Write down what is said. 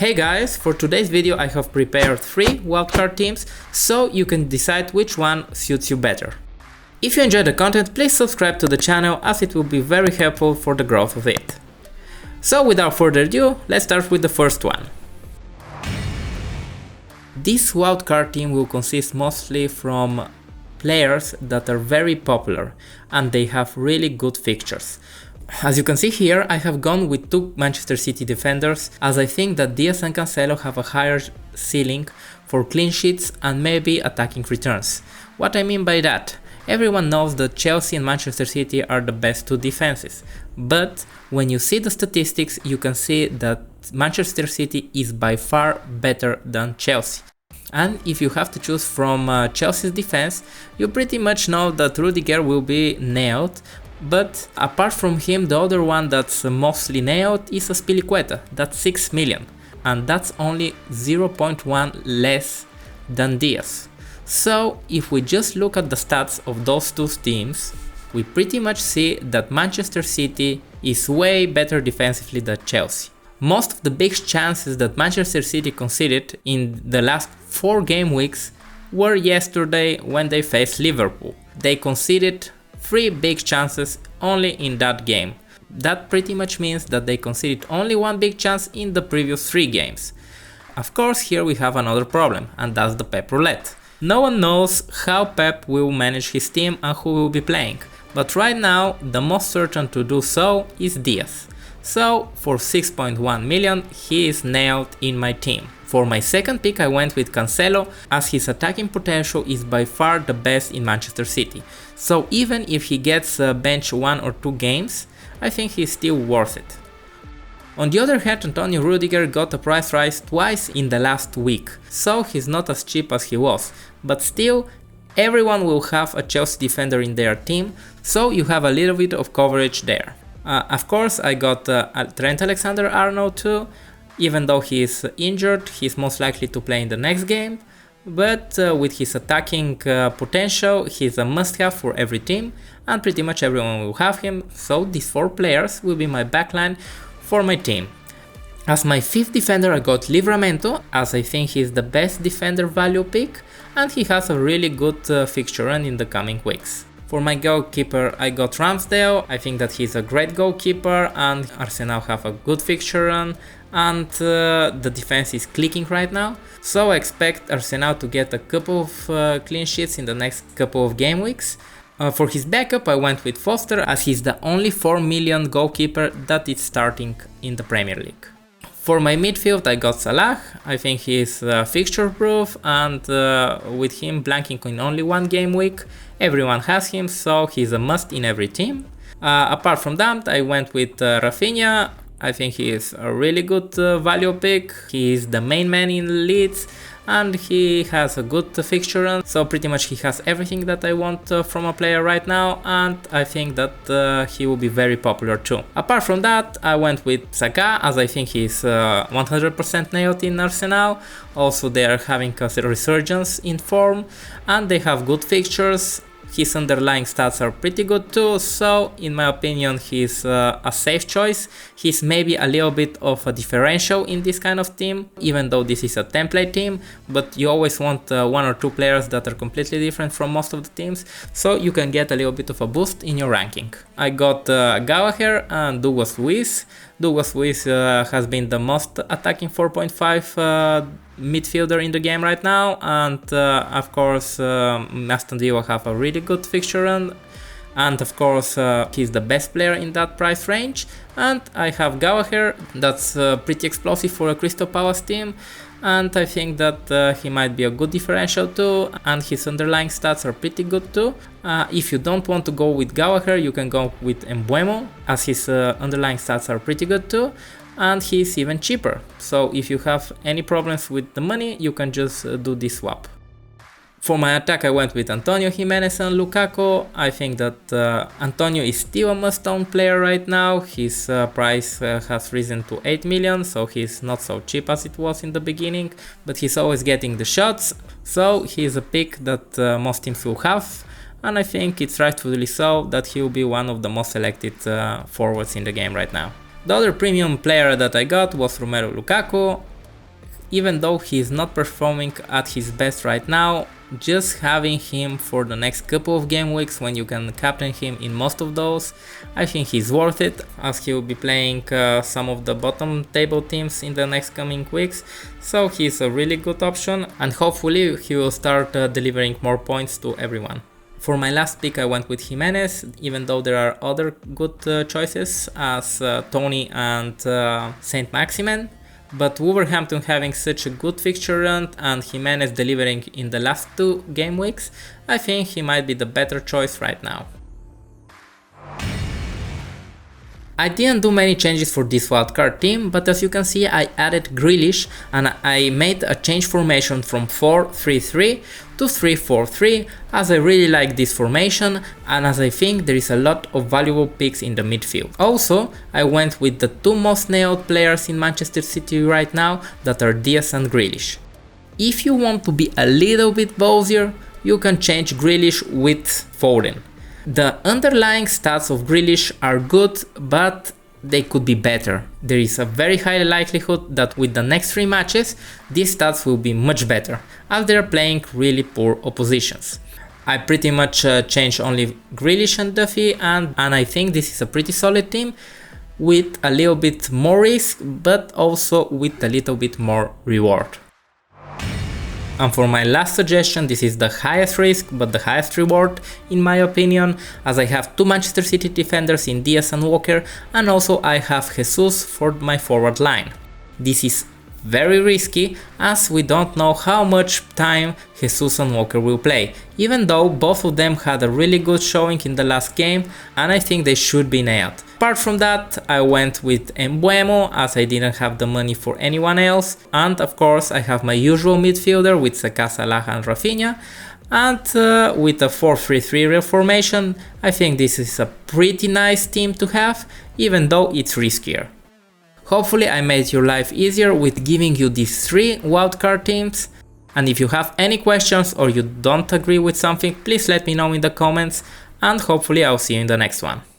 Hey guys, for today's video I have prepared 3 wildcard teams, so you can decide which one suits you better. If you enjoy the content, please subscribe to the channel as it will be very helpful for the growth of it. So without further ado, let's start with the first one. This wildcard team will consist mostly from players that are very popular and they have really good fixtures. As you can see here, I have gone with 2 Manchester City defenders as I think that Diaz and Cancelo have a higher ceiling for clean sheets and maybe attacking returns. What I mean by that? Everyone knows that Chelsea and Manchester City are the best 2 defenses, but when you see the statistics you can see that Manchester City is by far better than Chelsea. And if you have to choose from Chelsea's defense, you pretty much know that Rudiger will be nailed. But apart from him, the other one that's mostly nailed is Azpilicueta, that's 6 million, and that's only 0.1 less than Diaz. So if we just look at the stats of those 2 teams, we pretty much see that Manchester City is way better defensively than Chelsea. Most of the big chances that Manchester City conceded in the last 4 game weeks were yesterday when they faced Liverpool. They conceded 3 big chances only in that game. That pretty much means that they conceded only 1 big chance in the previous 3 games. Of course, here we have another problem, and that's the Pep roulette. No one knows how Pep will manage his team and who will be playing, but right now the most certain to do so is Diaz. So for 6.1 million he is nailed in my team. For my second pick I went with Cancelo as his attacking potential is by far the best in Manchester City. So even if he gets bench 1 or 2 games, I think he's still worth it. On the other hand, Antonio Rudiger got a price rise twice in the last week, so he's not as cheap as he was, but still everyone will have a Chelsea defender in their team, so you have a little bit of coverage there. Of course I got Trent Alexander-Arnold too. Even though he is injured, he's most likely to play in the next game, but with his attacking potential, he's a must-have for every team, and pretty much everyone will have him, so these 4 players will be my backline for my team. As my 5th defender I got Livramento, as I think he's the best defender value pick, and he has a really good fixture run in the coming weeks. For my goalkeeper I got Ramsdale. I think that he's a great goalkeeper and Arsenal have a good fixture run and the defense is clicking right now. So I expect Arsenal to get a couple of clean sheets in the next couple of game weeks. For his backup I went with Foster as he's the only 4 million goalkeeper that is starting in the Premier League. For my midfield I got Salah. I think he's fixture proof and with him blanking in only 1 game week, everyone has him, so he's a must in every team. Apart from that I went with Rafinha. I think he is a really good value pick. He is the main man in Leeds and he has a good fixture run, so pretty much he has everything that I want from a player right now, and I think that he will be very popular too. Apart from that I went with Saka as I think he's 100% nailed in Arsenal. Also they are having a resurgence in form and they have good fixtures. His underlying stats are pretty good too, so in my opinion he's a safe choice. He's maybe a little bit of a differential in this kind of team, even though this is a template team, but you always want 1 or 2 players that are completely different from most of the teams, so you can get a little bit of a boost in your ranking. I got Gallagher and Douglas Luiz. Douglas Luiz has been the most attacking 4.5 midfielder in the game right now, and of course Aston Villa have a really good fixture run, and of course he's the best player in that price range. And I have Gallagher, that's pretty explosive for a Crystal Palace team, and I think that he might be a good differential too, and his underlying stats are pretty good too. If you don't want to go with Gallagher, you can go with Mbeumo as his underlying stats are pretty good too, and he's even cheaper. So if you have any problems with the money, you can just do this swap. For my attack I went with Antonio, Jimenez and Lukaku. I think that Antonio is still a must-own player right now. His price has risen to 8 million, so he's not so cheap as it was in the beginning, but he's always getting the shots, so he's a pick that most teams will have, and I think it's rightfully so that he will be one of the most selected forwards in the game right now. The other premium player that I got was Romelu Lukaku. even though he is not performing at his best right now, just having him for the next couple of game weeks when you can captain him in most of those, I think he's worth it, as he will be playing some of the bottom table teams in the next coming weeks, so he's a really good option and hopefully he will start delivering more points to everyone. For my last pick I went with Jimenez, even though there are other good choices as Tony and Saint Maximin. But Wolverhampton having such a good fixture run and Jimenez delivering in the last 2 game weeks, I think he might be the better choice right now. I didn't do many changes for this wildcard team, but as you can see I added Grealish and I made a change formation from 4-3-3 to 3-4-3 as I really like this formation and as I think there is a lot of valuable picks in the midfield. Also, I went with the 2 most nailed players in Manchester City right now, that are Diaz and Grealish. If you want to be a little bit ballsier, you can change Grealish with Foden. The underlying stats of Grealish are good, but they could be better. There is a very high likelihood that with the next 3 matches, these stats will be much better, as they are playing really poor oppositions. I pretty much changed only Grealish and Duffy, and I think this is a pretty solid team, with a little bit more risk, but also with a little bit more reward. And for my last suggestion, this is the highest risk but the highest reward in my opinion, as I have 2 Manchester City defenders in Diaz and Walker, and also I have Jesus for my forward line. This is very risky as we don't know how much time Jesus and Walker will play, even though both of them had a really good showing in the last game and I think they should be nailed. Apart from that, I went with Mbeumo as I didn't have the money for anyone else, and of course I have my usual midfielder with Saka, Salah and Rafinha, and with a 4-3-3 formation I think this is a pretty nice team to have, even though it's riskier. Hopefully I made your life easier with giving you these 3 wildcard teams, and if you have any questions or you don't agree with something, please let me know in the comments, and hopefully I'll see you in the next one.